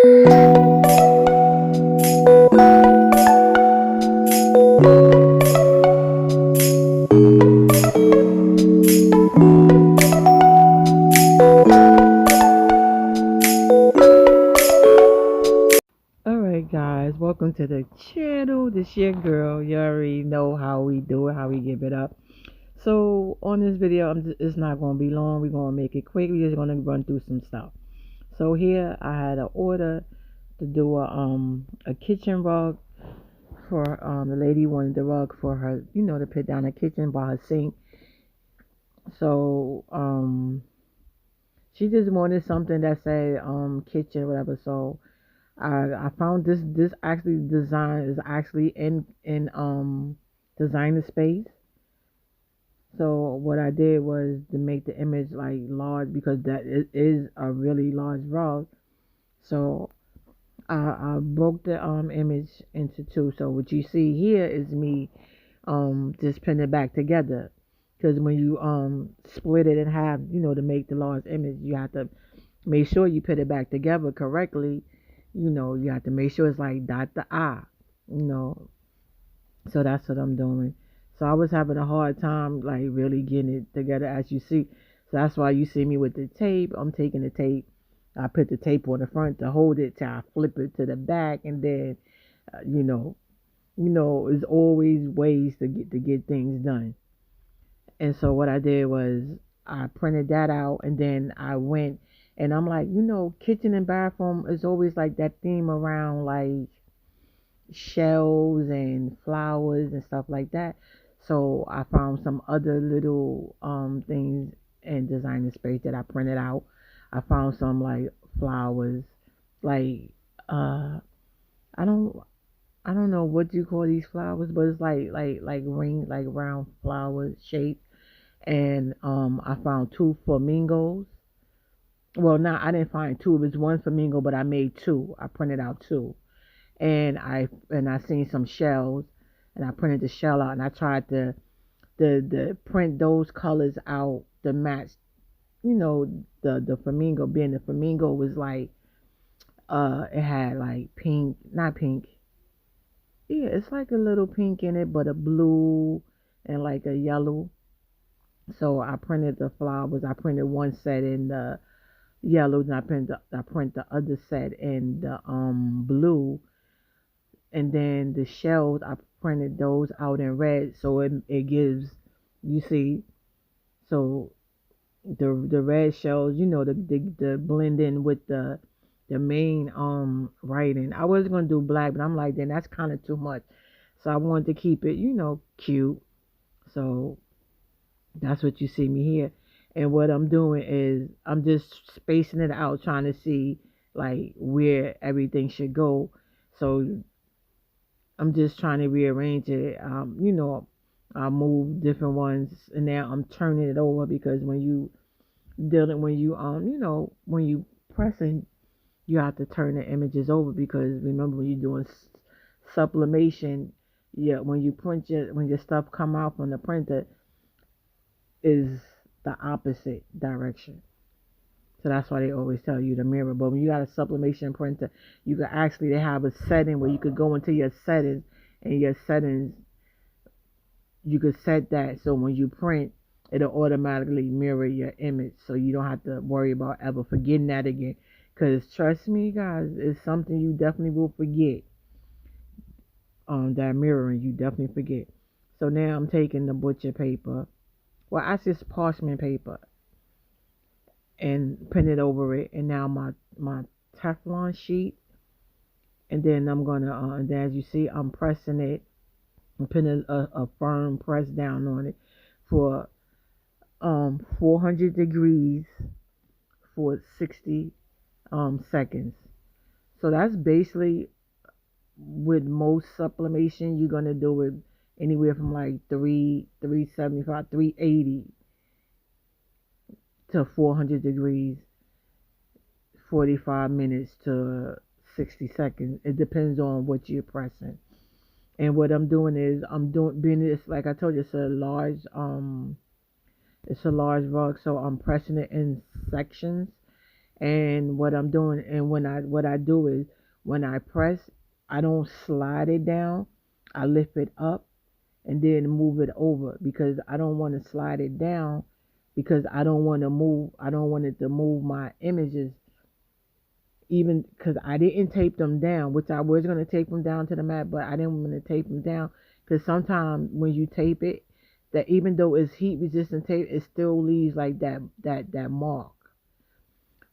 Alright guys, welcome to the channel. This your girl. You already know how we do it, how we give it up. So on this video, it's not going to be long. We're going to make it quick. We're just going to run through some stuff. So here I had an order to do a kitchen rug for the lady wanted the rug for her, to put down the kitchen by her sink. So she just wanted something that said kitchen whatever. So I found this actually design is actually in designer space. So what I did was to make the image like large because that is a really large rug. So I broke the image into two. So what you see here is me just putting it back together. Because when you split it in half, to make the large image, you have to make sure you put it back together correctly. You have to make sure it's like dot the I, you know. So that's what I'm doing. So I was having a hard time like really getting it together as you see. So that's why you see me with the tape. I'm taking the tape. I put the tape on the front to hold it till I flip it to the back, and then, there's always ways to get things done. And so what I did was I printed that out, and then I went and I'm like, kitchen and bathroom is always like that theme around like shells and flowers and stuff like that. So I found some other little things in designer space that I printed out. I found some like flowers, like uh I don't I don't know what you call these flowers, but it's like ring like round flowers shape. And I found two flamingos. Well, I didn't find two. It was one flamingo, but I made two. I printed out two, and I seen some shells, and I printed the shell out, and I tried to print those colors out to match. The flamingo, being the flamingo was like it had like pink, not pink. Yeah, it's like a little pink in it, but a blue and like a yellow. So I printed the flowers. I printed one set in the yellow, and I print the other set in the blue, and then the shells I printed those out in red, so it gives, you see, so the red shells, the blend in with the main writing. I was gonna do black, but I'm like, then that's kind of too much, so I wanted to keep it, cute. So that's what you see me here. And what I'm doing is I'm just spacing it out, trying to see like where everything should go. So I'm just trying to rearrange it. I move different ones, and now I'm turning it over because when you pressing, you have to turn the images over because remember when you're doing sublimation, yeah, when you when your stuff come out from the printer is the opposite direction. So that's why they always tell you to mirror. But when you got a sublimation printer, you can actually, they have a setting where you could go into your settings, and your settings, you could set that so when you print, it'll automatically mirror your image. So you don't have to worry about ever forgetting that again. Because trust me, guys, it's something you definitely will forget. That mirroring, you definitely forget. So now I'm taking the butcher paper. Well, I just parchment paper and pin it over it, and now my Teflon sheet, and then I'm gonna and then as you see I'm pressing it and putting a firm press down on it for 400 degrees for 60 seconds. So that's basically, with most sublimation you're gonna do it anywhere from like 375 380 to 400 degrees, 45 minutes to 60 seconds. It depends on what you're pressing. And what I'm doing is being this, like I told you, it's a large rug, so I'm pressing it in sections, And what I'm doing, and what I do is when I press, I don't slide it down. I lift it up and then move it over, because I don't want to slide it down, because I don't want it to move my images, even because I didn't tape them down, which I was going to tape them down to the mat, but I didn't want to tape them down, because sometimes when you tape it, that even though it's heat resistant tape, it still leaves like that mark.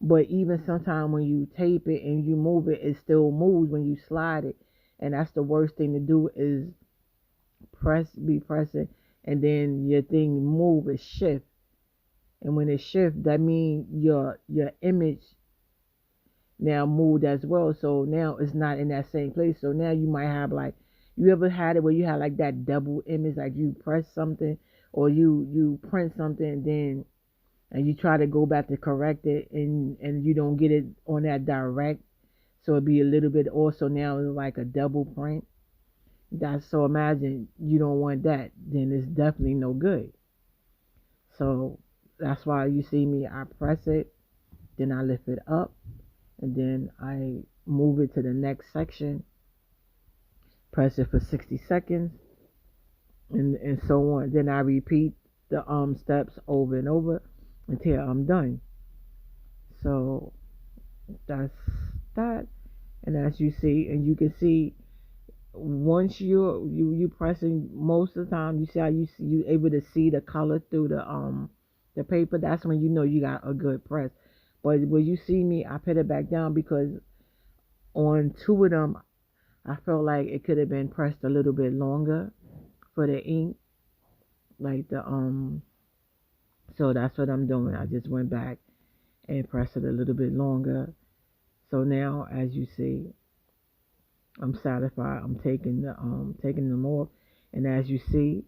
But even sometimes when you tape it and you move it, it still moves when you slide it. And that's the worst thing to do, is be pressing, and then your thing move, it shift. And when it shift, that means your image now moved as well. So now it's not in that same place. So now you might have like, you ever had it where you had like that double image, like you press something, or you print something, and you try to go back to correct it, and you don't get it on that direct, so it'd be a little bit also, now it's like a double print. That's, so imagine you don't want that, then it's definitely no good. So that's why you see me, I press it, then I lift it up, and then I move it to the next section, press it for 60 seconds, and so on. Then I repeat the steps over and over until I'm done. So that's that. And as you see, and you can see, once you pressing, most of the time you see how you able to see the color through the paper. That's when you know you got a good press. But when you see me, I put it back down, because on two of them I felt like it could have been pressed a little bit longer for the ink, like the so that's what I'm doing. I just went back and pressed it a little bit longer. So now, as you see, I'm satisfied. I'm taking them off, and as you see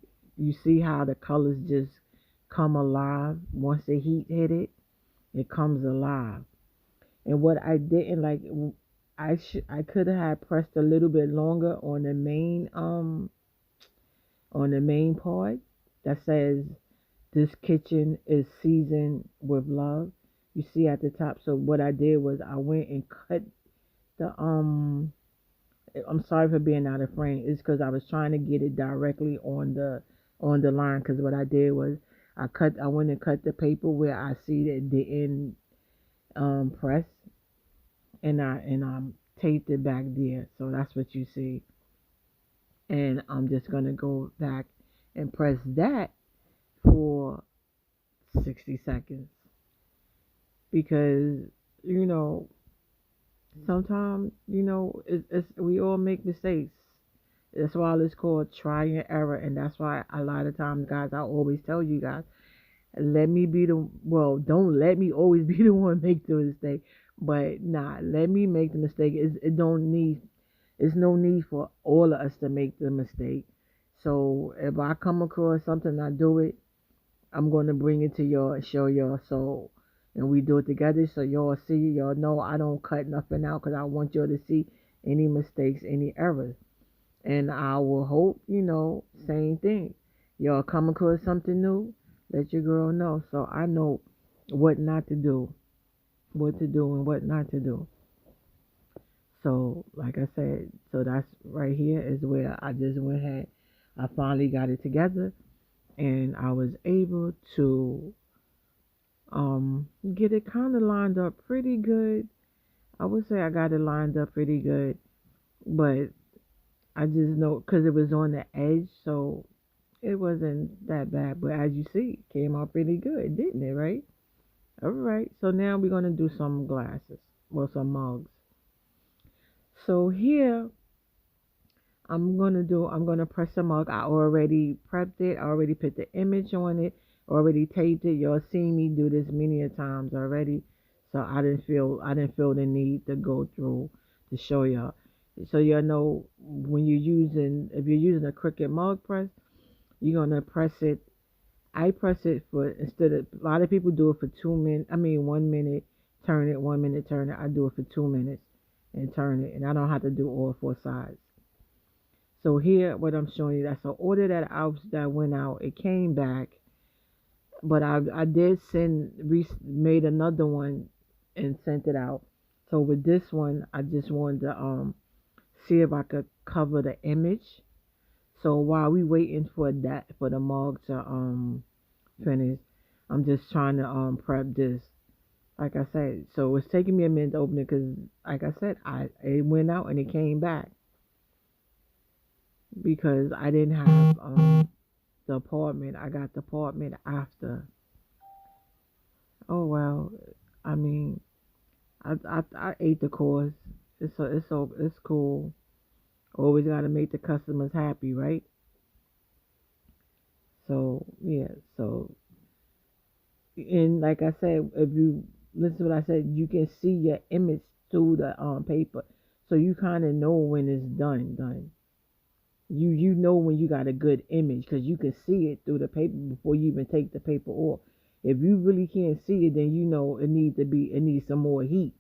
how the colors just come alive once the heat hit it. It comes alive. And what I didn't like, I could have had pressed a little bit longer on the main part that says, "This kitchen is seasoned with love." You see at the top. So what I did was I went and cut the I'm sorry for being out of frame. It's because I was trying to get it directly on the line. Because what I did was I went and cut the paper where I see that the end press, and I taped it back there. So that's what you see. And I'm just gonna go back and press that for 60 seconds, because you know sometimes it's we all make mistakes. That's why it's called try and error, and that's why a lot of times, guys, I always tell you guys, let me be the well, don't let me always be the one make the mistake, but let me make the mistake. It's no need for all of us to make the mistake. So if I come across something, I do it, I'm going to bring it to y'all and show y'all. So, and we do it together, so y'all see, y'all know I don't cut nothing out, because I want y'all to see any mistakes, any errors. And I will hope, same thing. Y'all come across something new, let your girl know, so I know what not to do, what to do and what not to do. So, like I said, so that's right here is where I just went ahead. I finally got it together, and I was able to get it kind of lined up pretty good. I would say I got it lined up pretty good, but I just know because it was on the edge, so it wasn't that bad. But as you see, it came out pretty good, didn't it, right? All right, so now we're going to do some glasses, well, some mugs. So here, I'm going to press a mug. I already prepped it. I already put the image on it, already taped it. Y'all seen me do this many a times already. So I didn't feel the need to go through to show y'all. So y'all know when if you're using a Cricut mug press, you're going to press it. I press it for, instead of, a lot of people do it for 1 minute, turn it, 1 minute, turn it. I do it for 2 minutes and turn it. And I don't have to do all four sides. So here, what I'm showing you, that's an order that went out. It came back, but I did made another one and sent it out. So with this one, I just wanted to see if I could cover the image. So while we waiting for that for the mug to finish, I'm just trying to prep this. Like I said, so it's taking me a minute to open it because, like I said, it went out and it came back because I didn't have the apartment. I got the apartment after. Oh well, I mean, I ate the course. It's cool. Always got to make the customers happy, right? So yeah, so and like I said, if you listen to what I said, you can see your image through the paper, so you kind of know when it's done. You know when you got a good image because you can see it through the paper before you even take the paper off. If you really can't see it, then you know it needs some more heat.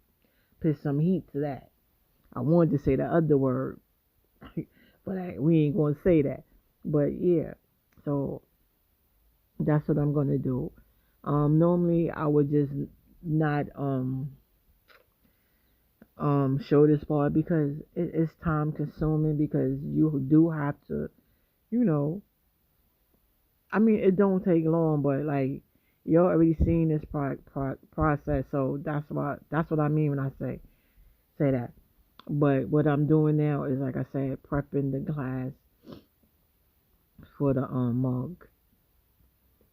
Put some heat to that. I wanted to say the other word, but we ain't gonna say that. But yeah, so that's what I'm gonna do. Normally I would just not show this part because it's time consuming because you do have to, you know. I mean, it don't take long, but like you already seen this process, so that's what I mean when I say that. But what I'm doing now is, like I said, prepping the glass for the mug.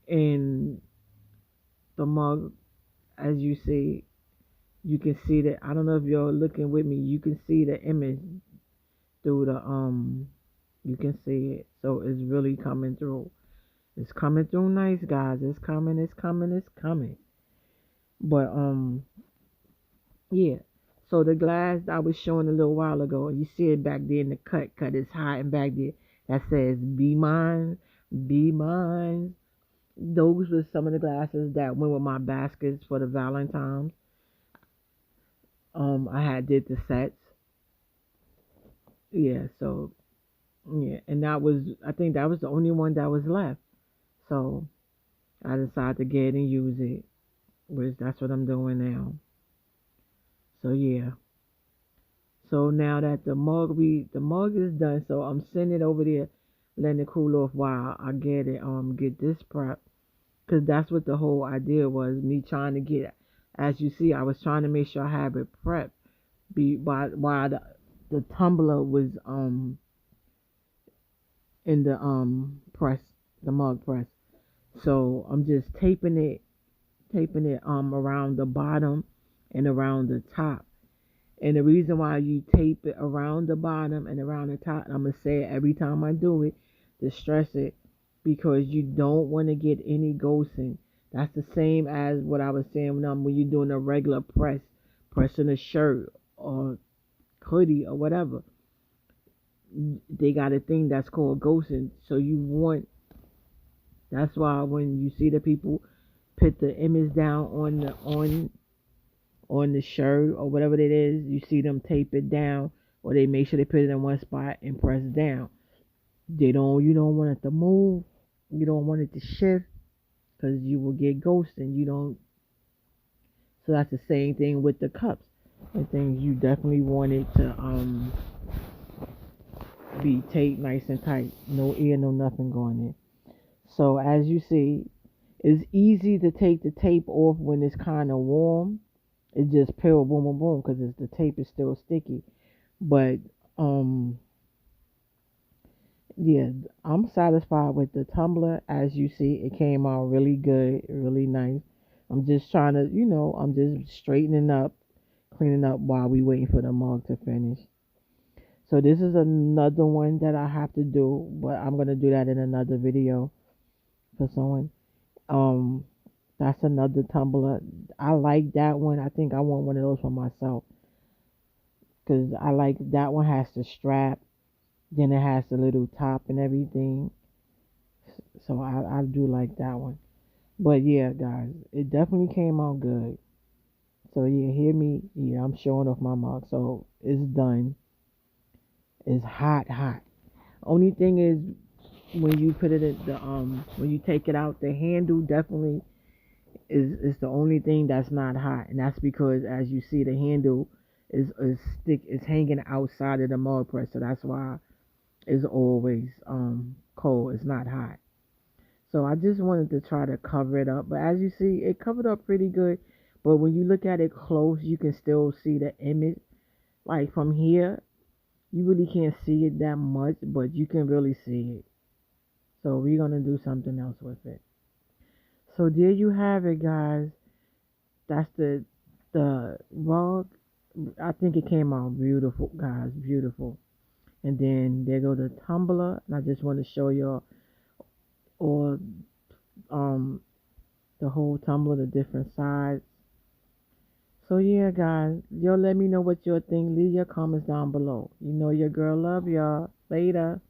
And the mug, as you see, you can see that. I don't know if you're looking with me. You can see the image through the You can see it, so it's really coming through. It's coming through nice, guys. It's coming. It's coming. It's coming. But yeah. So the glass I was showing a little while ago, you see it back there in the cut is hiding back there. That says "Be mine, be mine." Those were some of the glasses that went with my baskets for the Valentine's. I had did the sets. Yeah, so yeah, and I think that was the only one that was left. So I decided to get and use it, which that's what I'm doing now. So yeah. So now that the mug is done, so I'm sending it over there, letting it cool off while I get this prep, cause that's what the whole idea was. Me trying to get, as you see, I was trying to make sure I have it prepped. While the tumbler was in the press, the mug press. So I'm just taping it around the bottom and around the top. And the reason why you tape it around the bottom and around the top, I'm gonna say it every time I do it to stress it, because you don't want to get any ghosting. That's the same as what I was saying when you're doing a regular pressing a shirt or hoodie or whatever. They got a thing that's called ghosting. So you want that's why when you see the people put the image down on the shirt or whatever it is, you see them tape it down, or they make sure they put it in one spot and press down. You don't want it to move, you don't want it to shift, because you will get ghosted. You don't. So that's the same thing with the cups and things. You definitely want it to be taped nice and tight, no air, no nothing going in. So as you see, it's easy to take the tape off when it's kind of warm. It just peel boom boom boom because the tape is still sticky. But um yeah, I'm satisfied with the tumbler. As you see, it came out really good, really nice. I'm just trying to, I'm just straightening up, cleaning up while we waiting for the mug to finish. So this is another one that I have to do, but I'm gonna do that in another video for someone. Um, that's another tumbler. I like that one. I think I want one of those for myself because I like that one. Has the strap, then it has the little top and everything. So I do like that one. But yeah, guys, it definitely came out good. So yeah, hear me. Yeah, I'm showing off my mug. So it's done. It's hot, hot. Only thing is when you put it in the when you take it out, the handle definitely is the only thing that's not hot, and that's because, as you see, the handle is hanging outside of the mug press, so that's why it's always cold. It's not hot. So I just wanted to try to cover it up, but as you see, it covered up pretty good. But when you look at it close, you can still see the image. Like from here, you really can't see it that much, but you can really see it. So we're gonna do something else with it. So there you have it, guys. That's the rug. I think it came out beautiful, guys, beautiful. And then there go the tumbler, and I just want to show you all um the whole tumbler, the different sides. So yeah, guys, y'all let me know what y'all think. Leave your comments down below. You know your girl love y'all. Later.